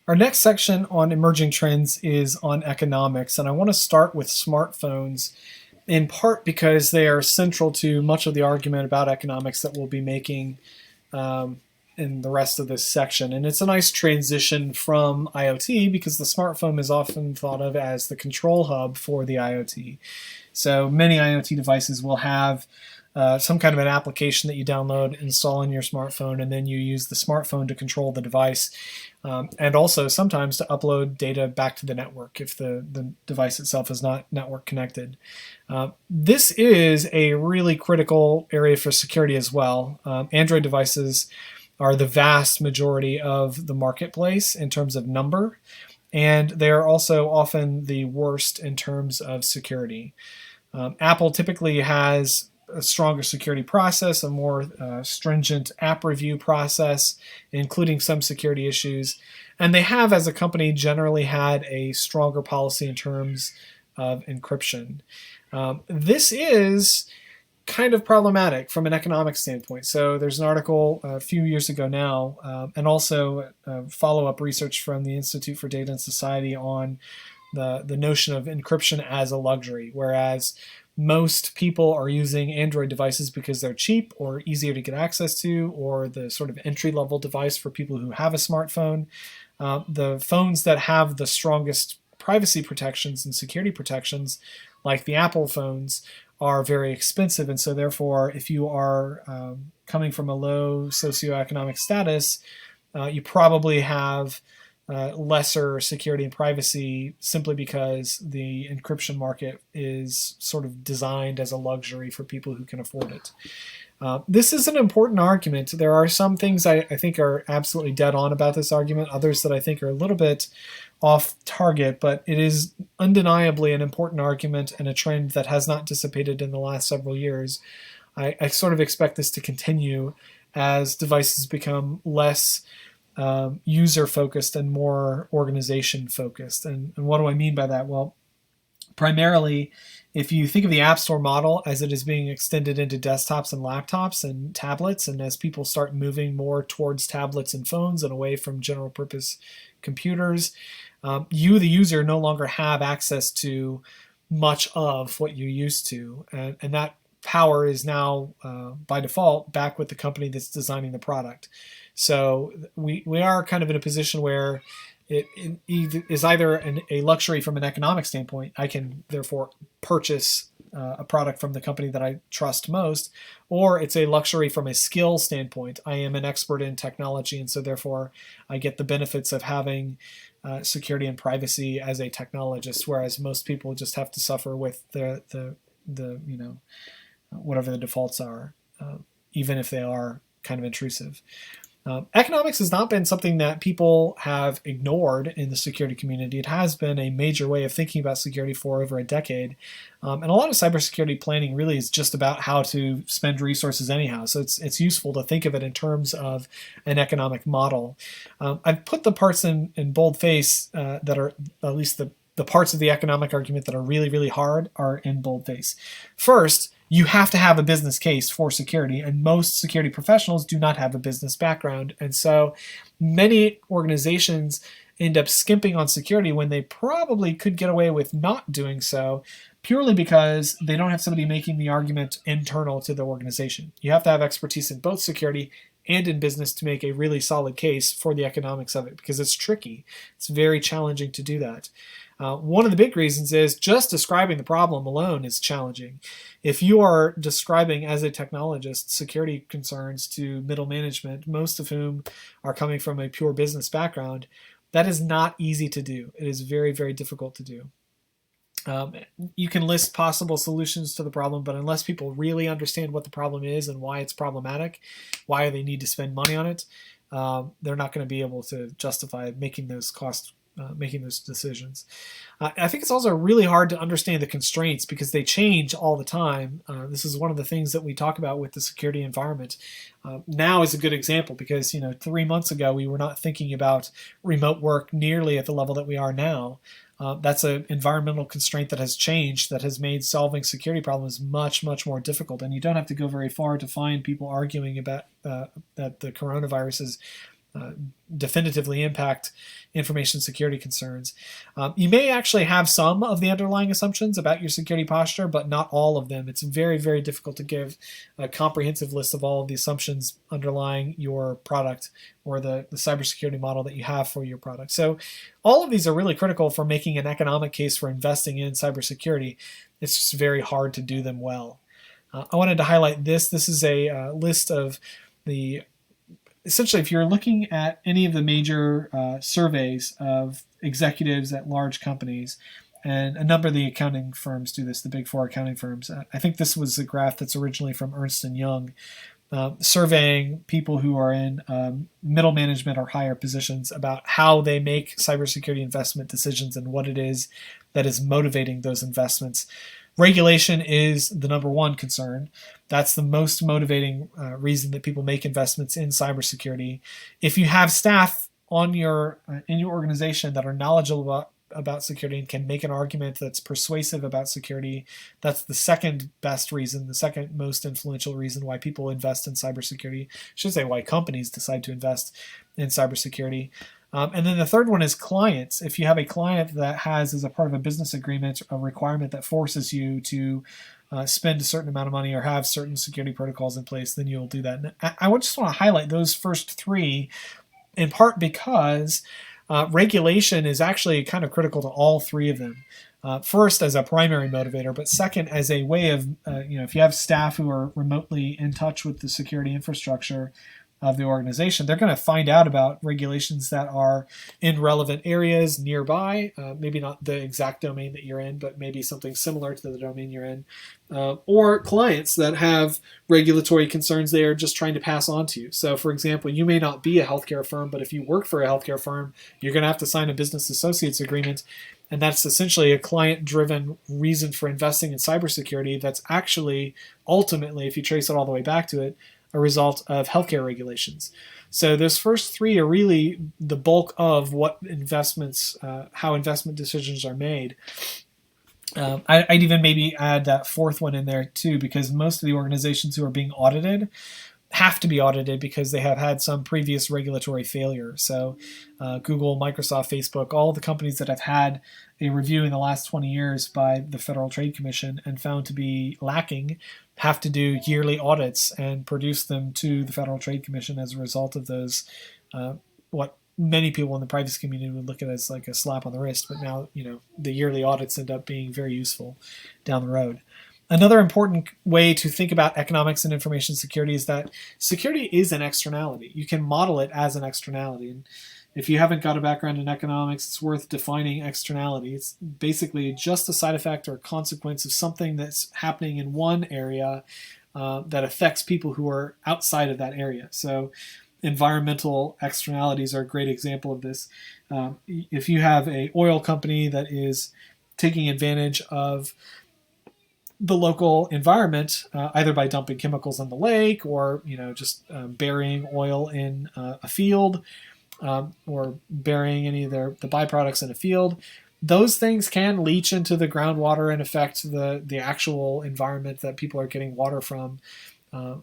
Our next section on emerging trends is on economics, and I want to start with smartphones, in part because they are central to much of the argument about economics that we'll be making in the rest of this section. And it's a nice transition from IoT because the smartphone is often thought of as the control hub for the IoT. So many IoT devices will have some kind of an application that you download, install in your smartphone, and then you use the smartphone to control the device, and also sometimes to upload data back to the network if the device itself is not network connected. This is a really critical area for security as well. Android devices are the vast majority of the marketplace in terms of number, and they are also often the worst in terms of security. Apple typically has a stronger security process, a more stringent app review process, including some security issues. And they have, as a company, generally had a stronger policy in terms of encryption. This is kind of problematic from an economic standpoint. So there's an article a few years ago now, and also follow-up research from the Institute for Data and Society on the notion of encryption as a luxury, whereas most people are using Android devices because they're cheap or easier to get access to, or the sort of entry-level device for people who have a smartphone. The phones that have the strongest privacy protections and security protections, like the Apple phones, are very expensive. And so therefore, if you are coming from a low socioeconomic status, you probably have lesser security and privacy simply because the encryption market is sort of designed as a luxury for people who can afford it. This is an important argument. There are some things I think are absolutely dead on about this argument, others that I think are a little bit off target, but it is undeniably an important argument and a trend that has not dissipated in the last several years. I sort of expect this to continue as devices become less user-focused and more organization-focused. And what do I mean by that? Well, primarily, if you think of the App Store model as it is being extended into desktops and laptops and tablets, and as people start moving more towards tablets and phones and away from general-purpose computers, you, the user, no longer have access to much of what you used to. And that power is now, by default, back with the company that's designing the product. So we are kind of in a position where it is either a luxury from an economic standpoint. I can therefore purchase a product from the company that I trust most, or it's a luxury from a skill standpoint. I am an expert in technology, and so therefore I get the benefits of having security and privacy as a technologist, whereas most people just have to suffer with the whatever the defaults are, even if they are kind of intrusive. Economics has not been something that people have ignored in the security community. It has been a major way of thinking about security for over a decade. And a lot of cybersecurity planning really is just about how to spend resources anyhow. So it's useful to think of it in terms of an economic model. I've put the parts in boldface that are at least the parts of the economic argument that are really, really hard are in boldface. First, you have to have a business case for security, and most security professionals do not have a business background. And so many organizations end up skimping on security when they probably could get away with not doing so, purely because they don't have somebody making the argument internal to the organization. You have to have expertise in both security and in business to make a really solid case for the economics of it, because it's tricky. It's very challenging to do that. One of the big reasons is just describing the problem alone is challenging. If you are describing as a technologist security concerns to middle management, most of whom are coming from a pure business background, that is not easy to do. It is very, very difficult to do. You can list possible solutions to the problem, but unless people really understand what the problem is and why it's problematic, why they need to spend money on it, they're not going to be able to justify making those decisions. I think it's also really hard to understand the constraints because they change all the time. This is one of the things that we talk about with the security environment. Now is a good example because 3 months ago we were not thinking about remote work nearly at the level that we are now. That's an environmental constraint that has changed, that has made solving security problems much, much more difficult. And you don't have to go very far to find people arguing about that the coronavirus is definitively impact information security concerns. You may actually have some of the underlying assumptions about your security posture, but not all of them. It's very, very difficult to give a comprehensive list of all of the assumptions underlying your product or the cybersecurity model that you have for your product. So all of these are really critical for making an economic case for investing in cybersecurity. It's just very hard to do them well. I wanted to highlight this. This is a list of the essentially, if you're looking at any of the major surveys of executives at large companies, and a number of the accounting firms do this, the big four accounting firms. I think this was a graph that's originally from Ernst & Young, surveying people who are in middle management or higher positions about how they make cybersecurity investment decisions and what it is that is motivating those investments. Regulation is the number one concern. That's the most motivating reason that people make investments in cybersecurity. If you have staff on in your organization that are knowledgeable about security and can make an argument that's persuasive about security, that's the second best reason, the second most influential reason why people invest in cybersecurity. I should say why companies decide to invest in cybersecurity. And then the third one is clients. If you have a client that has, as a part of a business agreement, a requirement that forces you to spend a certain amount of money or have certain security protocols in place, then you'll do that. And I just want to highlight those first three, in part because regulation is actually kind of critical to all three of them. First, as a primary motivator, but second, as a way of, if you have staff who are remotely in touch with the security infrastructure of the organization, they're going to find out about regulations that are in relevant areas nearby, maybe not the exact domain that you're in, but maybe something similar to the domain you're in, or clients that have regulatory concerns they are just trying to pass on to you. So, for example, you may not be a healthcare firm, but if you work for a healthcare firm, you're going to have to sign a business associates agreement, and that's essentially a client-driven reason for investing in cybersecurity that's actually, ultimately, if you trace it all the way back to it, a result of healthcare regulations. So those first three are really the bulk of what investments, how investment decisions are made. I'd even maybe add that fourth one in there too, because most of the organizations who are being audited have to be audited because they have had some previous regulatory failure. So Google, Microsoft, Facebook, all the companies that have had a review in the last 20 years by the Federal Trade Commission and found to be lacking have to do yearly audits and produce them to the Federal Trade Commission as a result of those, what many people in the privacy community would look at as like a slap on the wrist, but now, the yearly audits end up being very useful down the road. Another important way to think about economics and information security is that security is an externality. You can model it as an externality. And if you haven't got a background in economics, it's worth defining externality. It's basically just a side effect or consequence of something that's happening in one area that affects people who are outside of that area. So environmental externalities are a great example of this. If you have an oil company that is taking advantage of the local environment, either by dumping chemicals in the lake or just burying oil in a field, or burying any of the byproducts in a field, those things can leach into the groundwater and affect the actual environment that people are getting water from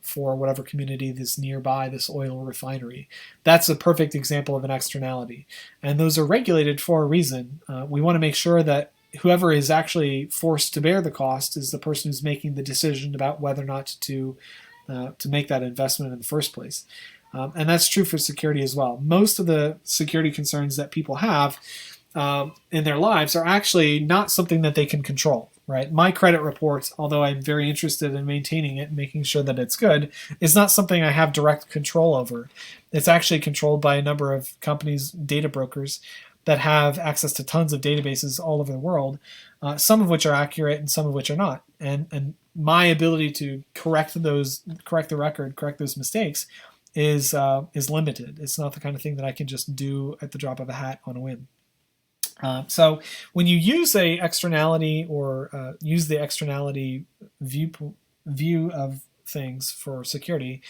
for whatever community is nearby this oil refinery. That's a perfect example of an externality. And those are regulated for a reason. We want to make sure that whoever is actually forced to bear the cost is the person who's making the decision about whether or not to make that investment in the first place. And that's true for security as well. Most of the security concerns that people have in their lives are actually not something that they can control, right? My credit report, although I'm very interested in maintaining it and making sure that it's good, is not something I have direct control over. It's actually controlled by a number of companies, data brokers, that have access to tons of databases all over the world, some of which are accurate and some of which are not. And my ability to correct the record, correct those mistakes is limited. It's not the kind of thing that I can just do at the drop of a hat on a whim. So when you use a externality or use the externality view of things for security,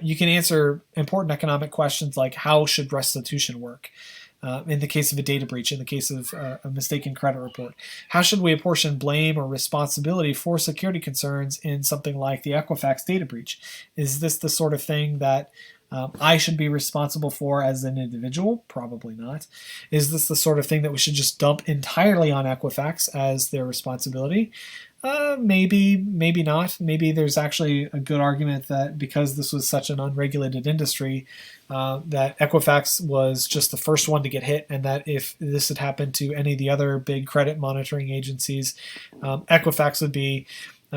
you can answer important economic questions like how should restitution work? In the case of a data breach, in the case of a mistaken credit report. How should we apportion blame or responsibility for security concerns in something like the Equifax data breach? Is this the sort of thing that I should be responsible for as an individual? Probably not. Is this the sort of thing that we should just dump entirely on Equifax as their responsibility? Maybe, maybe not. Maybe there's actually a good argument that because this was such an unregulated industry, that Equifax was just the first one to get hit, and that if this had happened to any of the other big credit monitoring agencies, Equifax would be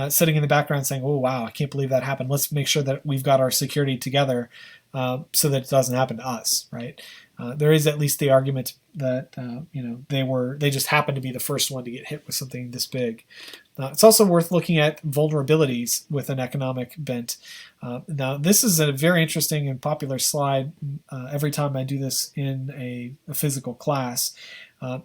sitting in the background saying, "Oh wow, I can't believe that happened. Let's make sure that we've got our security together so that it doesn't happen to us." Right? There is at least the argument that they just happened to be the first one to get hit with something this big. It's also worth looking at vulnerabilities with an economic bent. Now, this is a very interesting and popular slide every time I do this in a physical class.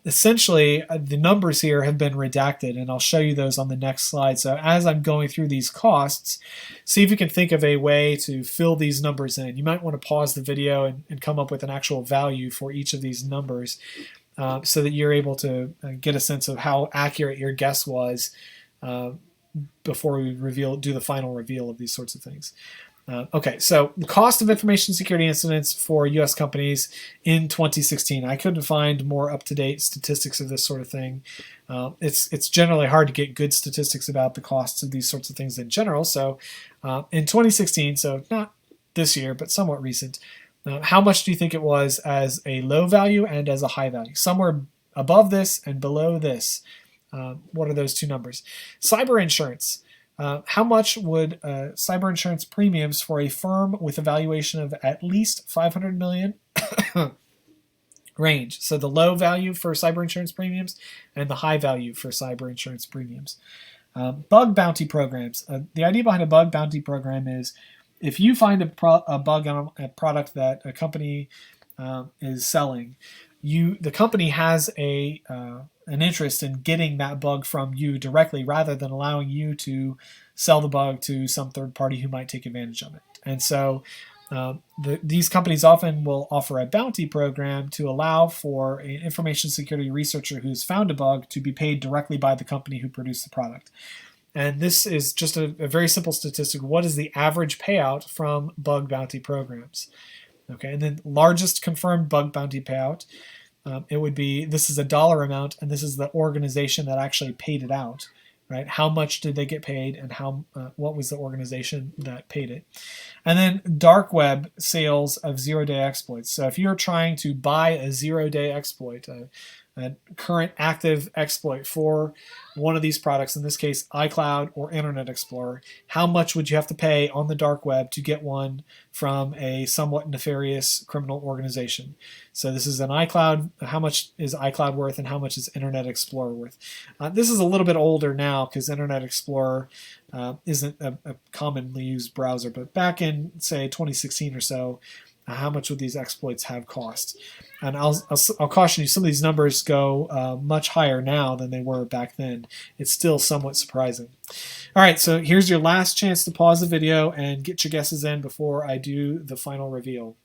Essentially, the numbers here have been redacted, and I'll show you those on the next slide. So as I'm going through these costs, see if you can think of a way to fill these numbers in. You might want to pause the video and come up with an actual value for each of these numbers so that you're able to get a sense of how accurate your guess was before we do the final reveal of these sorts of things. Okay, so the cost of information security incidents for U.S. companies in 2016. I couldn't find more up-to-date statistics of this sort of thing. It's generally hard to get good statistics about the costs of these sorts of things in general. So in 2016, so not this year, but somewhat recent, how much do you think it was as a low value and as a high value? Somewhere above this and below this. What are those two numbers? Cyber insurance. How much would cyber insurance premiums for a firm with a valuation of at least $500 million range? So the low value for cyber insurance premiums and the high value for cyber insurance premiums. Bug bounty programs. The idea behind a bug bounty program is if you find a bug on a product that a company is selling, the company has an interest in getting that bug from you directly rather than allowing you to sell the bug to some third party who might take advantage of it. And so these companies often will offer a bounty program to allow for an information security researcher who's found a bug to be paid directly by the company who produced the product. And this is just a very simple statistic. What is the average payout from bug bounty programs? Okay, and then largest confirmed bug bounty payout. It would be, this is a dollar amount, and this is the organization that actually paid it out, right? How much did they get paid, and what was the organization that paid it? And then dark web sales of zero-day exploits. So if you're trying to buy a zero-day exploit, a current active exploit for one of these products, in this case iCloud or Internet Explorer, how much would you have to pay on the dark web to get one from a somewhat nefarious criminal organization? So this is an iCloud. How much is iCloud worth, and how much is Internet Explorer worth? This is a little bit older now because Internet Explorer isn't a commonly used browser, but back in, say, 2016 or so, how much would these exploits have cost? And I'll caution you, some of these numbers go much higher now than they were back then. It's still somewhat surprising. All right, so here's your last chance to pause the video and get your guesses in before I do the final reveal.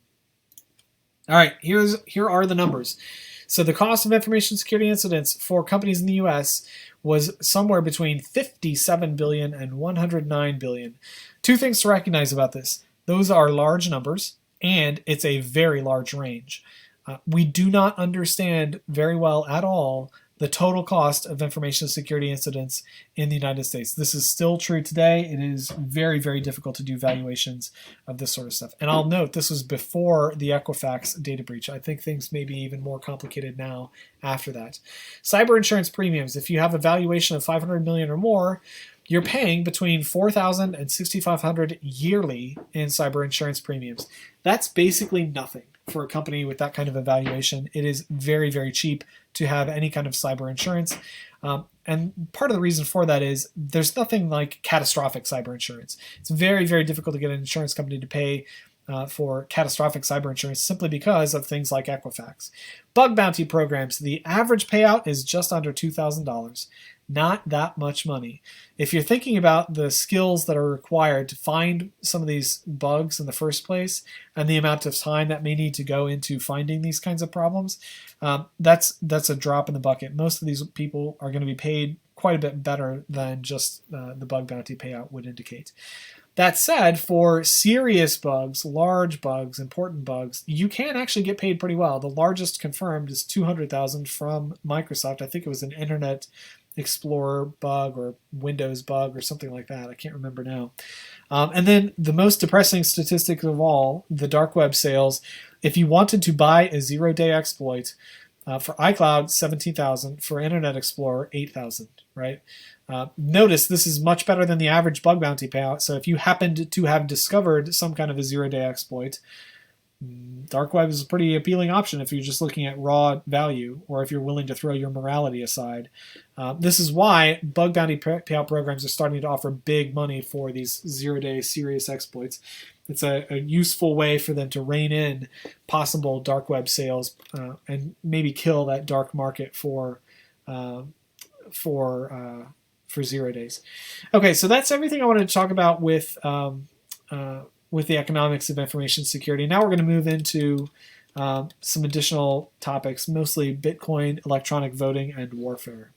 All right, here are the numbers. So the cost of information security incidents for companies in the U.S. was somewhere between $57 billion and $109 billion. Two things to recognize about this. Those are large numbers, and it's a very large range. We do not understand very well at all the total cost of information security incidents in the United States. This is still true today. It is very, very difficult to do valuations of this sort of stuff. And I'll note this was before the Equifax data breach. I think things may be even more complicated now after that. Cyber insurance premiums. If you have a valuation of $500 million or more, you're paying between $4,000 and $6,500 yearly in cyber insurance premiums. That's basically nothing for a company with that kind of evaluation. It is very, very cheap to have any kind of cyber insurance. And part of the reason for that is there's nothing like catastrophic cyber insurance. It's very, very difficult to get an insurance company to pay for catastrophic cyber insurance simply because of things like Equifax. Bug bounty programs. The average payout is just under $2,000. Not that much money. If you're thinking about the skills that are required to find some of these bugs in the first place and the amount of time that may need to go into finding these kinds of problems, that's a drop in the bucket. Most of these people are going to be paid quite a bit better than just the bug bounty payout would indicate. That said, for serious bugs, large bugs, important bugs, you can actually get paid pretty well. The largest confirmed is 200,000 from Microsoft. I think it was an Internet Explorer bug or Windows bug or something like that. I can't remember now. And then the most depressing statistic of all, the dark web sales. If you wanted to buy a zero-day exploit, for iCloud, 17,000. For Internet Explorer, 8,000. Right? Notice this is much better than the average bug bounty payout. So if you happened to have discovered some kind of a zero-day exploit, dark web is a pretty appealing option if you're just looking at raw value, or if you're willing to throw your morality aside. This is why bug bounty payout programs are starting to offer big money for these zero-day serious exploits. It's a useful way for them to rein in possible dark web sales and maybe kill that dark market for 0 days. Okay, so that's everything I wanted to talk about with the economics of information security. Now we're going to move into some additional topics, mostly Bitcoin, electronic voting, and warfare.